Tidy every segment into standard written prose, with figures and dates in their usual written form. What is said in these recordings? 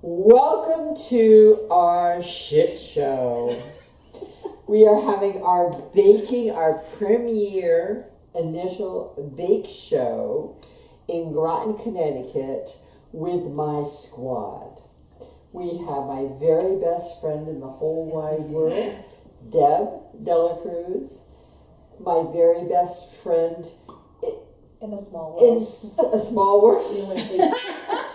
Welcome to our shit show. We are having our premiere initial bake show in Groton, Connecticut with my squad. We have my very best friend in the whole wide world, Deb Dela Cruz, my very best friend in a small world. In a small world.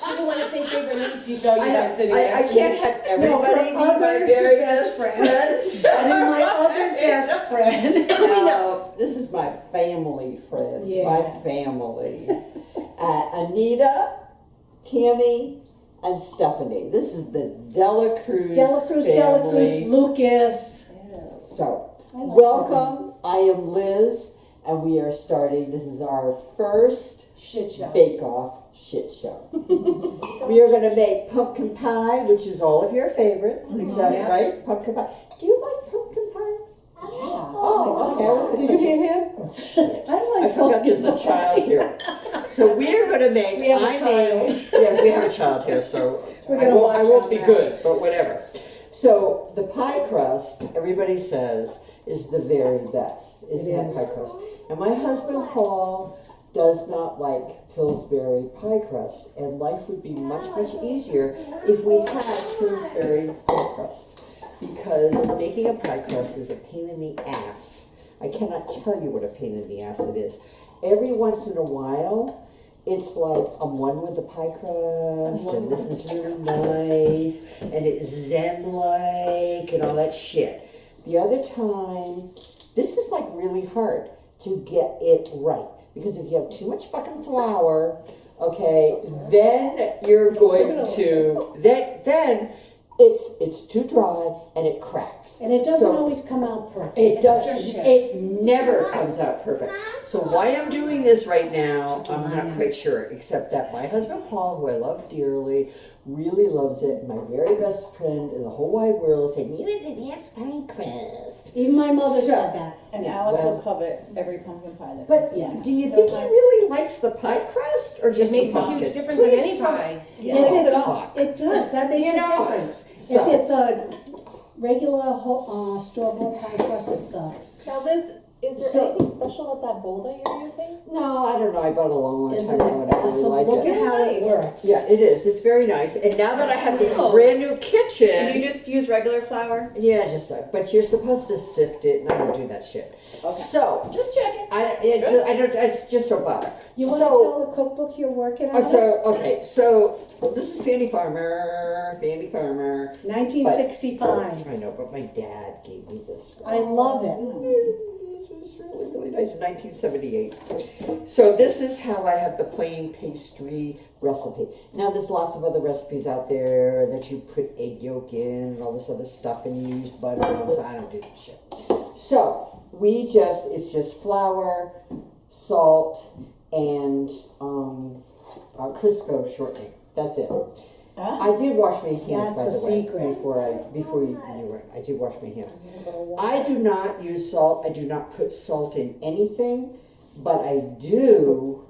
She didn't want to say favorite niece. She showed you guys sitting I can't have everybody be my very best friend. And then my other best friend. This is my family friend. Yeah. My family. Anita, Tammy, and Stephanie. This is the Dela Cruz family. Lucas. Yeah. So, welcome. I am Liz, and we are starting. This is our first shit show. Bake-Off shit show. We are going to make pumpkin pie, which is all of your favorites. Exactly, right? Pumpkin pie. Do you like pumpkin pie? Oh, okay. Did you hear him? I forgot there's a child here. So we are going to make. We have a child. Yeah, we have a child here, so We're I gonna won't be now. good, but whatever. So the pie crust, everybody says, is the very best. Isn't it pie crust? And my husband Paul does not like Pillsbury pie crust, and life would be much, much easier if we had Pillsbury pie crust. Because making a pie crust is a pain in the ass. I cannot tell you what a pain in the ass it is. Every once in a while, it's like I'm one with the pie crust, and this is really nice, and it's zen-like, and all that shit. The other time, this is like really hard to get it right. Because if you have too much fucking flour, okay, then you're going to, then it's too dry and it cracks. And it doesn't always come out perfect. It does. It never comes out perfect. So why I'm doing this right now, I'm not quite sure, except that my husband Paul, who I love dearly, really loves it. My very best friend in the whole wide world said, "You are the best pie crust." Even my mother said that. And Alex will covet every pumpkin pie that But Yeah. do you think he really likes the pie crust or just It makes the a pumpkins? huge difference in any pie. It does. That makes a difference. So- If it's a regular store-bought pie crust, it sucks. Now, Liz, is there anything special with that bowl that you're using? No, I don't know. I bought it a long Isn't time ago and I it really awesome? like Look it. at how it Nice. works. Yeah, it is. It's very nice. And now that I have this Wow. brand new kitchen. And you just use regular flour? Yeah, just like, but you're supposed to sift it, and I don't do that shit. Okay. So, Just checking. it's just don't bother. You want to tell the cookbook you're working on? So this is Fanny Farmer. 1965. I know, but my dad gave me this. I love it. This was really, really nice. 1978. So this is how I have the plain pastry recipe. Now there's lots of other recipes out there that you put egg yolk in and all this other stuff, and you use butter. And so I don't do that shit. So it's just flour, salt, and Crisco shortening. That's it. I did wash my hands, That's by the the way, secret. before you were. I did wash my hands. I do not use salt. I do not put salt in anything, but I do.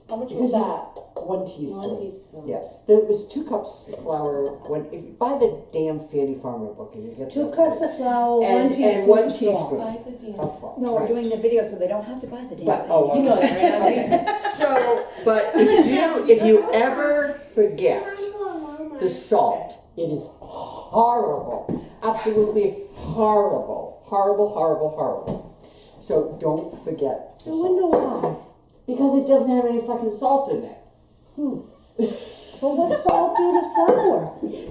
How much was that? 1 teaspoon. 1 teaspoon. Yes, there was 2 cups of flour. If you buy the damn Fanny Farmer book, and you get 2 those cups things. of flour, And 1 teaspoon one of salt. teaspoon. Buy the damn. of salt. No, we're right. doing the video so they don't have to buy the damn But, thing. oh, You know okay. that, right, Auntie? So, but if you ever forget the salt, it is horrible. Absolutely horrible. Horrible. So don't forget the I salt. wonder why. Because it doesn't have any fucking salt in it. But what's salt do to flour?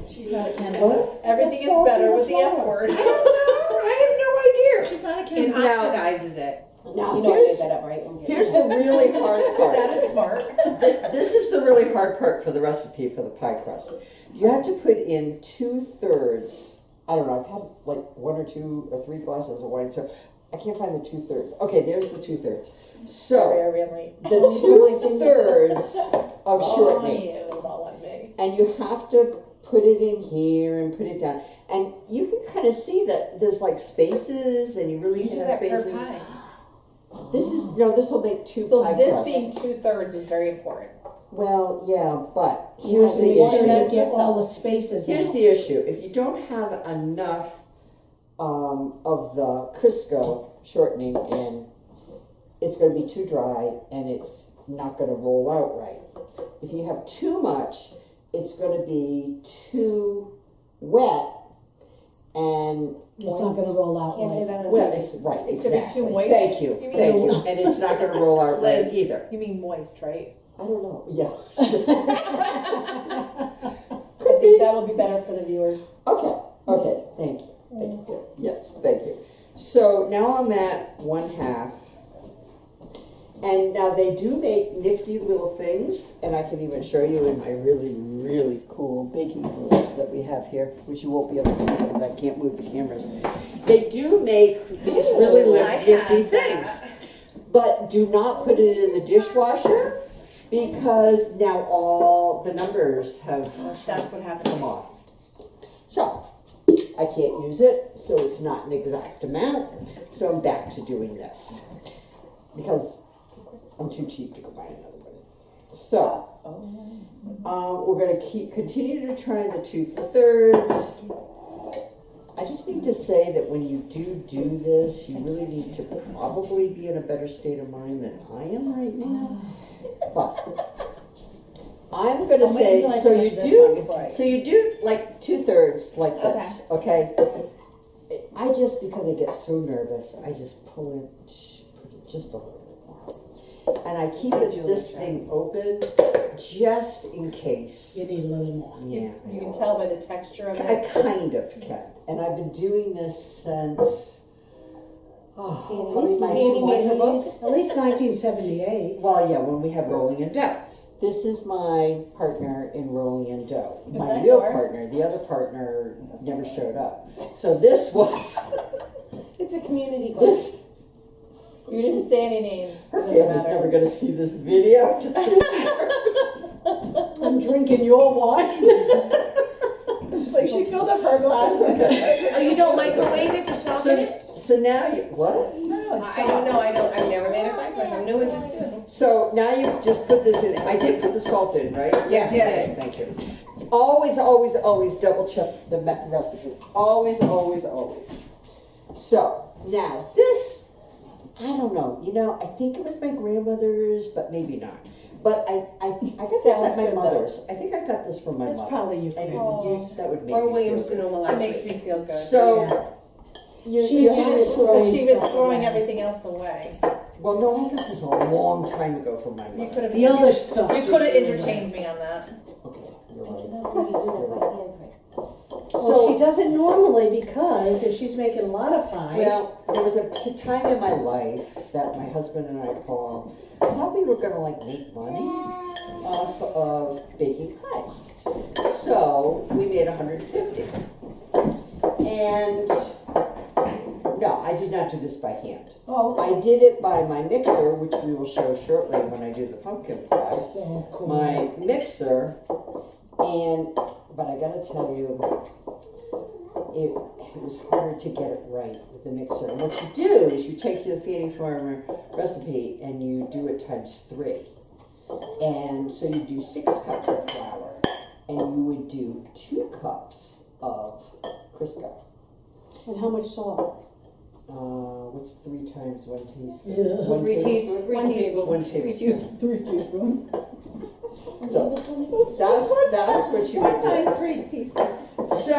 She's not a chemist. Everything is salt better in with the F flour? word. I don't know. I have no idea. She's not a It chemist. oxidizes it. Now, You know I made that up, right? Okay. here's the really hard part. Sounded smart. This is the really hard part for the recipe for the pie crust. You have to put in 2/3. I don't know. I've had like 1 or 2 or 3 glasses of wine, so I can't find the 2/3. Okay, there's the 2/3. So Really. the 2/3 of shortening, It's all on me. and you have to put it in here and put it down, and you can kind of see that there's like spaces, and you really You can do have that per spaces. pie. This will make 2 So pie this crusts. being 2/3 is very important. Well, yeah, but Here's here's the the water, issue. That's you get the all the salt. spaces Here's out. the issue. If you don't have enough of the Crisco shortening in, it's going to be too dry and it's not going to roll out right. If you have too much, it's going to be too wet and It's not gonna roll out Can't say right. that on well, TV. it's right. It's gonna be exactly. too moist? Thank you, You mean- thank you. And it's not going to roll out right Liz, either. you mean moist, right? I don't know. Yeah. I think that will be better for the viewers. Okay, okay, thank you, thank you, yes, thank you. So now I'm at 1/2. And now they do make nifty little things, and I can even show you in my really, really cool baking bowls that we have here, which you won't be able to see because I can't move the cameras. They do make these really nifty things. But do not put it in the dishwasher because now all the numbers have That's what happened. come off. So, I can't use it, so it's not an exact amount, so I'm back to doing this. Because I'm too cheap to go buy another one. So, we're gonna continue to try the 2/3. I just need to say that when you do this, you really need to probably be in a better state of mind than I am right now. But I'm gonna I'll wait say, until I so you finish this one before I- do like 2/3 like this, okay? I just, because I get so nervous, I just put it just a little bit more. And I keep this thing open just in case. You need a little more. Yeah. You can tell by the texture of I it. kind of can. And I've been doing this since, probably my Fanny made her book? 20s. At least 1978. Well, yeah, when we have rolling in dough. This is my partner in rolling in dough. Is My that real yours? partner, the other partner never showed up. So this was, It's a community course. this, You didn't say any names. her Doesn't family's matter. never gonna see this video. I'm drinking your wine. So she filled up her glass. Oh, you don't microwave it to soften it? So now you, what? No, I don't know. I've never made a pie crust. I'm new at this too. So now you just put this in. I did put the salt in, right? Yes. Okay, thank you. Always, always, always double check the recipe. Always, always, always. So now this, I don't know. You know, I think it was my grandmother's, but maybe not. But I got this Sounds at my good, though. mother's. I think I got this from my That's mother. probably And Ukrainian. Oh. that would make Or me William feel good. Sonoma last makes me feel good. So She's you Because she was stuff throwing away. everything else away. well, no, I got this a long time ago from my mother. You could have. The other stuff. You could have interchanged me on that. Okay, you're right. Well, she does it normally because if she's making a lot of pies. Well, there was a time in my life that my husband and I, Paul, thought we were gonna like make money off of baking pies. So we made 150. And no, I did not do this by hand. Oh, I did it by my mixer, which we will show shortly when I do the pumpkin pie. so cool. My mixer, but I gotta tell you, it was hard to get it right with the mixer. And what you do is you take the Fanny Farmer recipe and you do it times 3. And so you do 6 cups of flour, and you would do 2 cups of Crisco. And how much salt? What's 3 times 1 teaspoon? Yeah. 1 Three tablespoon? teaspoons. One tablespoon. 1 tablespoon. 3 teaspoons. So that's what you would do. Times 3 teaspoons. So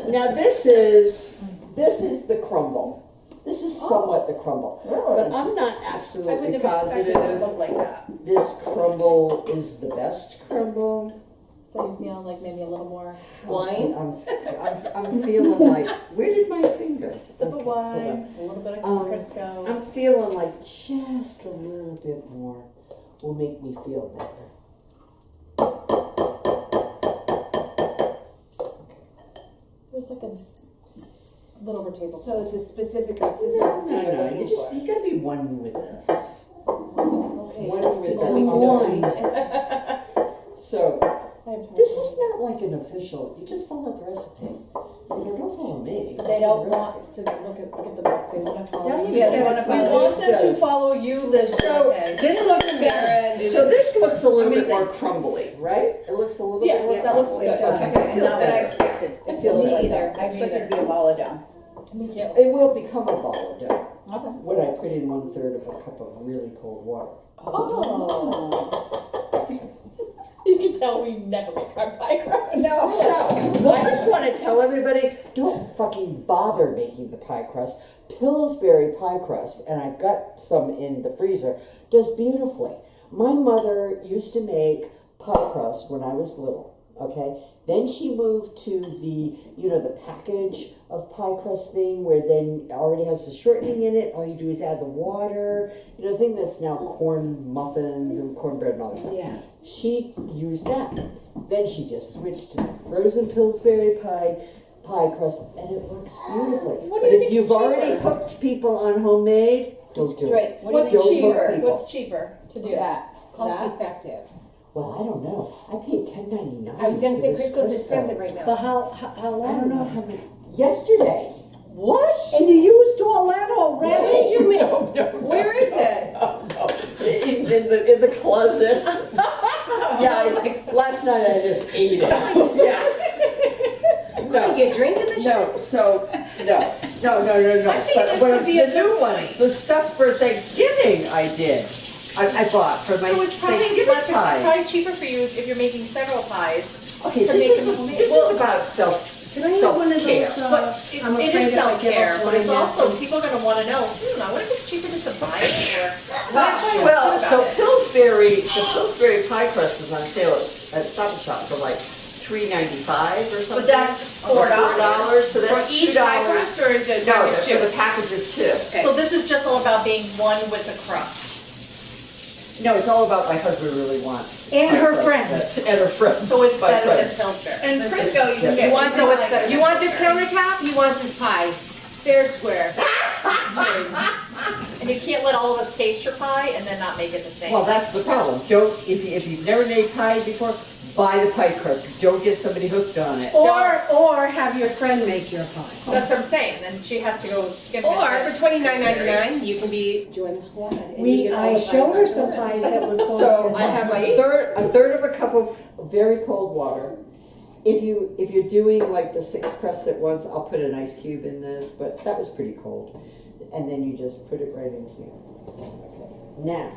now this is the crumble. This is somewhat the crumble, but I'm not I absolutely wouldn't have expected it to positive look like that. this crumble is the best crumble. So you feel like maybe a little more I'm wine? I'm feeling like, where did my finger? Sip of Okay, hold on. wine, a little bit of Crisco. I'm feeling like just a little bit more will make me feel better. There's like a little over table. So it's a specific No, consistency you're no, looking you for. gotta be one with this. Okay. One with Between that. So I have time. this is not like an official. You just follow the recipe. You don't follow me. me. They don't want to look at the book, they wanna follow. Don't you you. say wanna We follow want them to this? follow you, Liz. So, okay. This looks Sarah, better. and do So this looks a little I'm bit more missing. crumbly, right? It looks a little bit Yes, more that looks crumbly. good. Okay, Not feel what I better. expected. I feel Me better. either. I expected it to be a ball of dough. Me too. It will become a ball of dough Okay. when I put in 1/3 of a cup of really cold water. Oh. You can tell we never make our pie crust. No. So, I just want to tell everybody, don't fucking bother making the pie crust. Pillsbury pie crust, and I've got some in the freezer, does beautifully. My mother used to make pie crust when I was little, okay? Then she moved to the, the package of pie crust thing where then it already has the shortening in it. All you do is add the water, the thing that's now corn muffins and cornbread and all that. Yeah. She used that. Then she just switched to the frozen Pillsbury pie crust, and it works beautifully. What do But you if think's you've already cheaper? hooked people on homemade, don't do Straight. it. What's Don't hook cheaper? people. What's cheaper to do? That. Cost That. effective. Well, I don't know. I paid $10.99. I was gonna say for this Crisco's Crisco. expensive right now. But how long? I don't know how many. Yesterday. What? And you used all that What already? did you make? No. Where is it? In the closet. Yeah, last night I just ate it. Yeah. No. You drinking the shit? No, so, no. I think But this what could be a the good new ones, the stuff for Thanksgiving I did. I bought for my So it's probably Thanksgiving less, pie. probably cheaper for you if you're making several pies. Okay, to this make is, them homemade. this is about Can I have one of self-care. those, But it's, I'm it afraid is if I give self-care, up but it's mine, also, yes. people are gonna wanna know, I wonder if it's cheaper just to buy it or. Well, so the Pillsbury pie crust is on sale at Stop and Shop for like $3.95 or something. But that's Or $4. so that's For each pie $2. crust or is it No, package that's two? for the package of two. So this is just all about being one with the crust. No, it's all about my husband really wants. And pie her crust. friends. And her friends. So it's Pie better than crust. Pillsbury. And This Crisco, is- you can Yeah. get, You want so this it's like- you want this countertop, he wants his pie, fair square. And you can't let all of us taste your pie and then not make it the same. Well, that's the problem. If you've never made pie before, buy the pie crust. Don't get somebody hooked on it. Or have your friend make your pie. That's what I'm saying, then she has to go skip it. Or for $29.99, you can be, Join the squad. and you get all I the showed her pie some crust. pies that would cost. So I have a third of a cup of very cold water. If you're doing like the 6 crusts at once, I'll put an ice cube in this, but that was pretty cold. And then you just put it right in here. Okay. Now,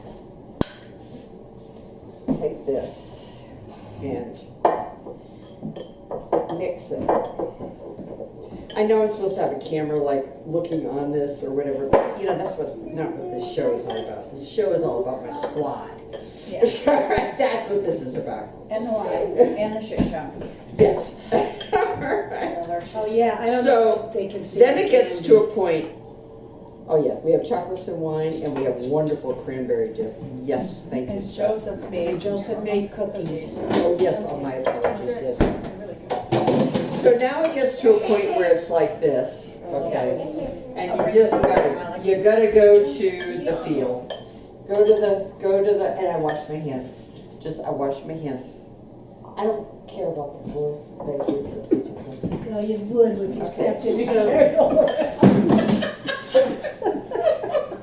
take this and mix it. I know I'm supposed to have a camera like looking on this or whatever, but that's not what this show is all about. This show is all about my squad. Yeah. Alright, that's what this is about. And the wine, and the shit show. Yes. Alright. Oh, yeah, I don't So, know if they can see. Then the it gets candy. to a point, oh yeah, we have chocolates and wine and we have wonderful cranberry dip. Yes, thank you. And sir. Joseph And made. Joseph made cookies. Oh, yes, oh my apologies, yes. So now it gets to a point where it's like this, okay? And you gotta go to the field. Go to the, and I wash my hands. I wash my hands. I don't care about the floor, thank you for please. Okay. No, you would if you stepped in so- there.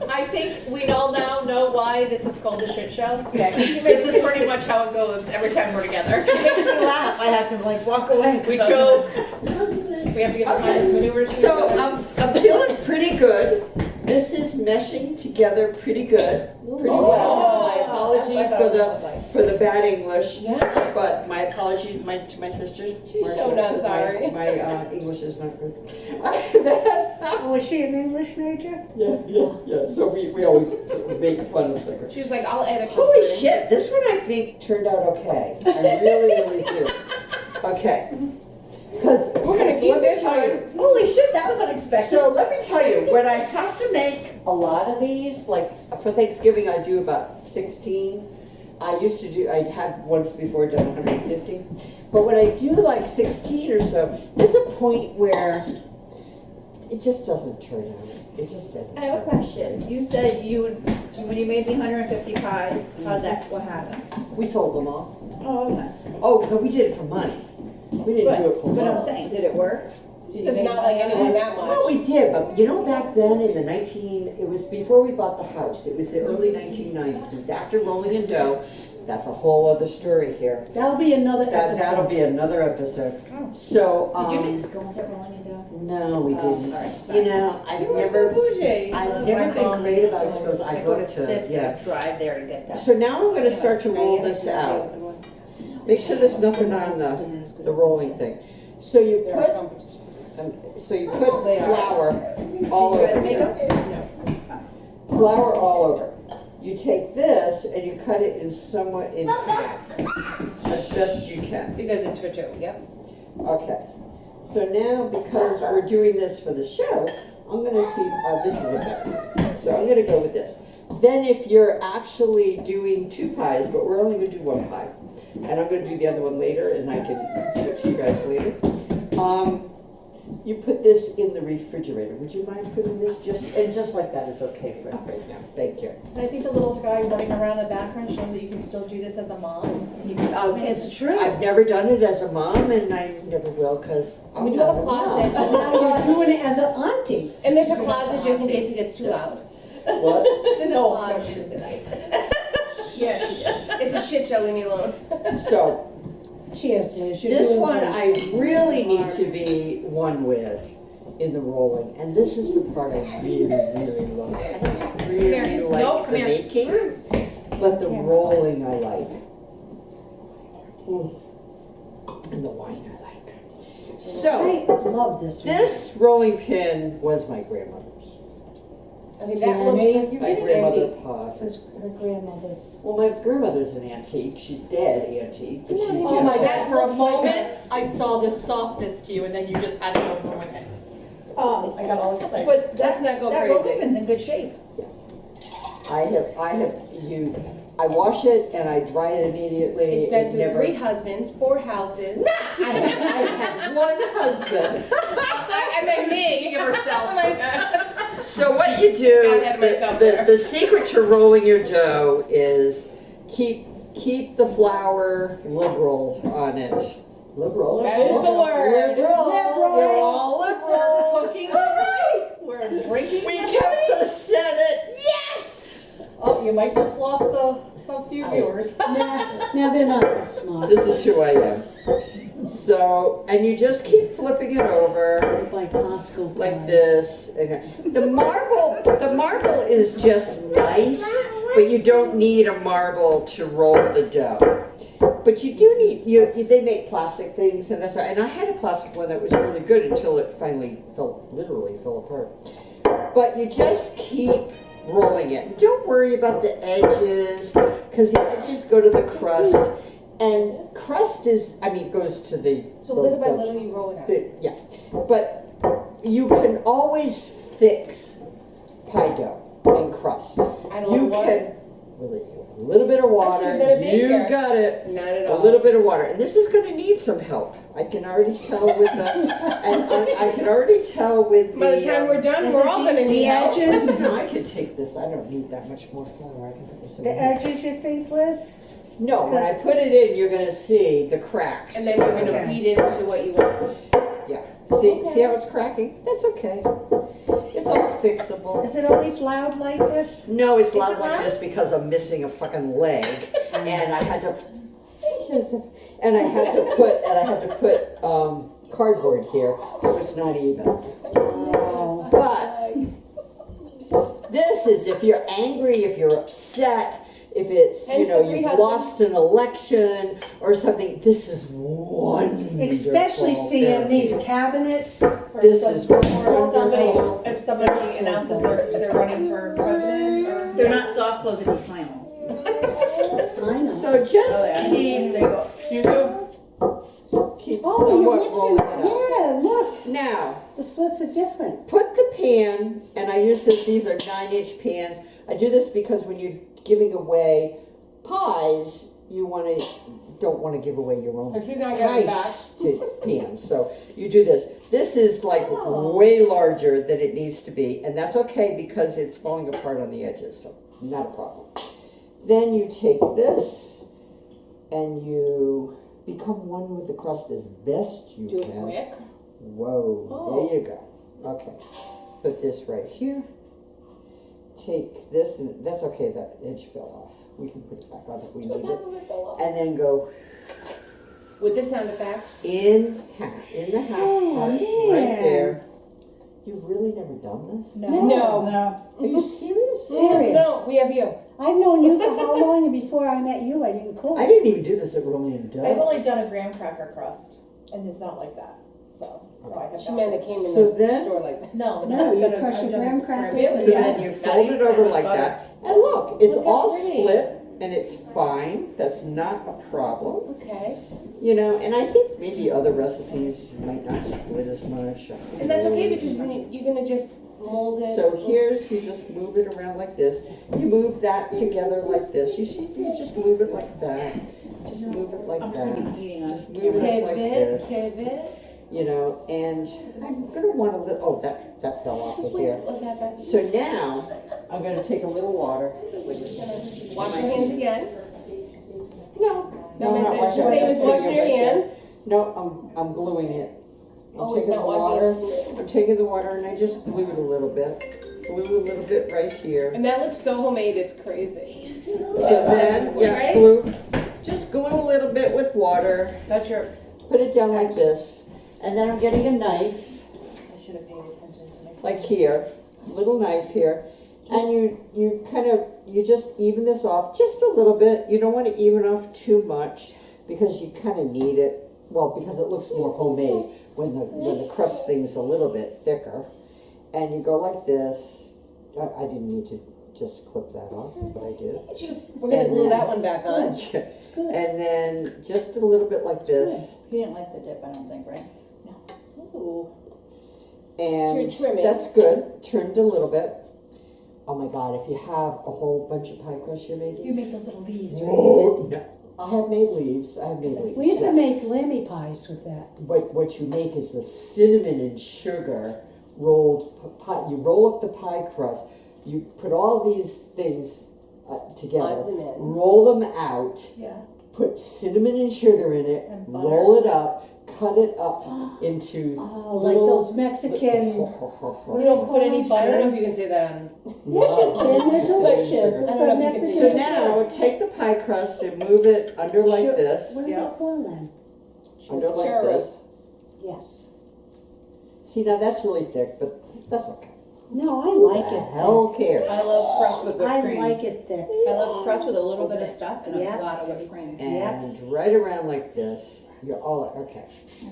I think we all now know why this is called the shit show. This is pretty much how it goes every time we're together. She makes me laugh, I have to like walk away. We choke, we have to give Okay. maneuvers. So I'm feeling pretty good. This is meshing together pretty good, pretty well. My apology for the bad English. Yeah. But my apology to my sister. She's so not sorry. My English is not good. Oh, was she an English major? Yeah. So we always make fun of her. She was like, I'll add a. Holy custard. shit! This one I think turned out okay. I really do. Okay. Because We're gonna keep this one. Holy shit, that was unexpected. So let me tell you, when I have to make a lot of these, like for Thanksgiving, I do about 16. I'd have once before done 150. But when I do like 16 or so, there's a point where it just doesn't turn out. It just doesn't. I have a turn out. question. You said when you made the 150 pies, what happened? We sold them all. Oh, okay. Oh, no, we did it for money. We didn't do it for But fun. I'm saying, did it work? Does not like anyone that much. Well, we did, but you know, back then in the it was before we bought the house. It was the early 1990s. It was after rolling in dough. That's a whole other story here. That'll be another episode. That'll be another episode. So, Did you make scones at rolling in dough? no, we didn't. Alright, sorry. You know, I've You were so never bougie. been great about scones. I I go to love Sift to, to drive there to get that. So now I'm gonna start to roll this out. Make sure there's nothing on the rolling thing. So you They're put, competition. flour all Do you guys over. make them? Flour all over. You take this and you cut it in somewhat in half, as best you can. Because it's for two, yep. Okay. So now, because we're doing this for the show, I'm gonna see, this is a better. So I'm gonna go with this. Then if you're actually doing 2 pies, but we're only gonna do 1 pie, and I'm gonna do the other one later, and I can give it to you guys later. You put this in the refrigerator. Would you mind putting this just like that is okay for right now? Thank you. And I think the little guy running around in the background shows that you can still do this as a mom. And you can still make It's true. I've never done it as a mom, and I never will, because I'm We do not have a a closet. mom. Now you're doing it as an auntie. And there's a closet just in case it gets too loud. What? There's a closet. No, she didn't say that. Yeah, she did. It's a shit show, leave me alone. So, Cheers, Liz. You're this doing one great. I really need to be one with in the rolling, and this is the part I really, really love. I don't really Here. like Nope, come the here. making, but the rolling I like. And the wine I like. So, I love this one. this rolling pin was my grandmother's. I mean, that Tammy. looks, you're My getting grandmother antique. paused. This is her grandmother's. Well, my grandmother's an antique. She's dead antique. But she's, Oh my God! god, for a moment, I saw the softness to you and then you just had to go ruin it. I got all excited. But Let's not go that crazy. roll pin's in good shape. I wash it and I dry it immediately. It's been It through never- 3 husbands, 4 houses. I had one husband. I meant me. Speaking of herself. Oh my god. So what you do, Got ahead of myself the there. secret to rolling your dough is keep the flour liberal on it. Liberal? That is the word. Liberal. Liberal. We're all liberal. Cooking right. We're drinking. We kept the Senate. Yes! Oh, you might just lost some few viewers. Now they're not that smart. This is who I am. So, and you just keep flipping it over Like Costco. like pies. this. The marble is just nice, but you don't need a marble to roll the dough. But you do need, they make plastic things and that's, and I had a plastic one that was really good until it finally literally fell apart. But you just keep rolling it. Don't worry about the edges, because the edges go to the crust. And crust goes to the... So little by little you roll it out. Yeah, but you can always fix pie dough and crust. Add a You little water? can, a little bit of water, Actually, you've been a you baker. got it. Not at A all. little bit of water, and this is going to need some help. I can already tell with the, and I can already tell with the. By the time we're done, Is we're it all gonna need the help. edges? No, I can take this. I don't need that much more flour. I can put this in. The here. edges you think, Liz? No, when I put it in, you're going to see the cracks. And then you're gonna Okay. feed it into what you want. Yeah. See how it's cracking? That's okay. It's all fixable. Is it always loud like this? No, it's loud it like loud? this because I'm missing a fucking leg, and I had to, and I had to put cardboard here, so it's not even. Oh. But this is if you're angry, if you're upset, if it's Hence the 3 you've husbands. lost an election or something. This is wonderful. Especially seeing therapy. these cabinets. This is Or wonderful. if somebody announces they're running for president or. They're not soft close if you slam them. I know. So just There you go. You too? keep Oh, somewhat you're mixing. rolling it up. Yeah, look. Now, The slits are different. put the pan, and I use these are 9-inch pans. I do this because when you're giving away pies, don't want to give away your own If you're not getting pie back. pans. So you do this. This is like way larger than it needs to be, and that's okay because it's falling apart on the edges, so not a problem. Then you take this and you become one with the crust as best you Do it can. quick. Whoa, Oh. there you go. Okay, put this right here. Take this, and that's okay, that edge fell off. We can put it back on if we need Just half it. of it fell off. And then go With the sound effects. in the half Oh, part, man. right there. You've really never done this? No. No. Are you serious? Serious. No, we have you. I've known you for how long, and before I met you, I didn't cook. I didn't even do this at Rolling I've Dough. only done a graham cracker crust, and it's not like that, so. no, I got She that meant one. it came in So the then- store like that. No, No, I've you done a- crush I've your done a graham crackers Really? So Yeah. then you Not fold even it over with like butter. that. And look, it's Look how all pretty. split and it's fine. That's not a problem. Okay. You know, and I think maybe other recipes might not split as much. And that's okay because you're gonna just mold it. So here's, you just move it around like this. You move that together like this. You see, you just move it like that. Just move it like I'm just gonna that. be eating on. Just move it like Pivot, this. pivot. You know, and I'm gonna want a little, oh, that fell off Just of wait, here. let's have that. So now, I'm gonna take a little water. We're just gonna wash your hands again. No, No, not it's like the that. same as Just put washing it your right there. hands. No, I'm gluing it. I'm Oh, it's taking not the washing water. it. I'm taking the water and I just glue it a little bit. Glue a little bit right here. And that looks so homemade, it's crazy. So then, yeah, Right? glue. Just glue a little bit with water. That's your, Put it down like this. And then I'm getting a knife, I should have paid attention to my. like here, little knife here. And you kind of, you just even this off just a little bit. You don't want to even off too much because you kind of need it. Well, because it looks more homemade when the crust thing's a little bit thicker. And you go like this. I didn't need to just clip that off, but I did. We're gonna glue that one back on. It's good. And then just a little bit like this. He didn't like the dip, I don't think, right? Ooh. And You're trimming. that's good. Trimmed a little bit. Oh my God, if you have a whole bunch of pie crust you're making. You make those little leaves, right? Oh, no. I have made leaves. I have made leaves. We used to yes. make lammy pies with that. But what you make is the cinnamon and sugar rolled pie. You roll up the pie crust. You put all these things together. Odds and ends. Roll them out. Yeah. Put cinnamon and sugar in it. And butter. Roll it up. Cut it up into Oh, like little. those Mexican. You don't put any butter? I don't know if you can say that on. Yes, you can. They're delicious. I It's don't know a if you can Mexican. see So it. now take the pie crust and move it under like Sure. this. What do Yeah. they call them? Under like Churros. this. Yes. See, now that's really thick, but that's okay. No, I Who like the it hell cares? I love crust with thick. whipped I cream. like it thick. I love crust with a little bit of stuff and Yeah. a lot of whipped cream. And right around like this. You're all okay.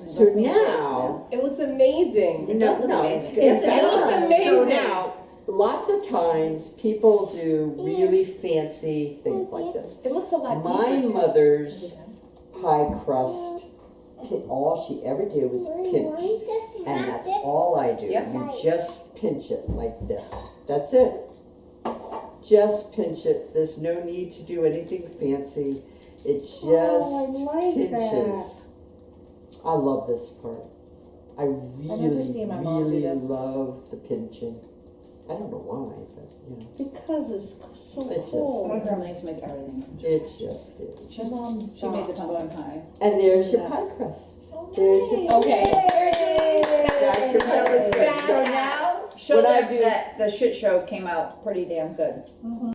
So now, It looks amazing. no, does look no, amazing. it's- It looks So amazing. now, lots of times people do really fancy things like this. It looks a lot My deeper. too. mother's pie crust, all she ever did was pinch. And that's all I do. Yep. You just pinch it like this. That's it. Just pinch it. There's no need to do anything fancy. It just Oh, I like pinches. that. I love this part. I really, seen my mom do really this. love the pinching. I don't know why, but you know, Because it's so It's just- cold. My grandma used to make everything. it just is. She made the pumpkin pie. And there's your pie crust. There's your Okay. That's your pie crust. So now, show What I them do- that the shit show came out pretty damn good.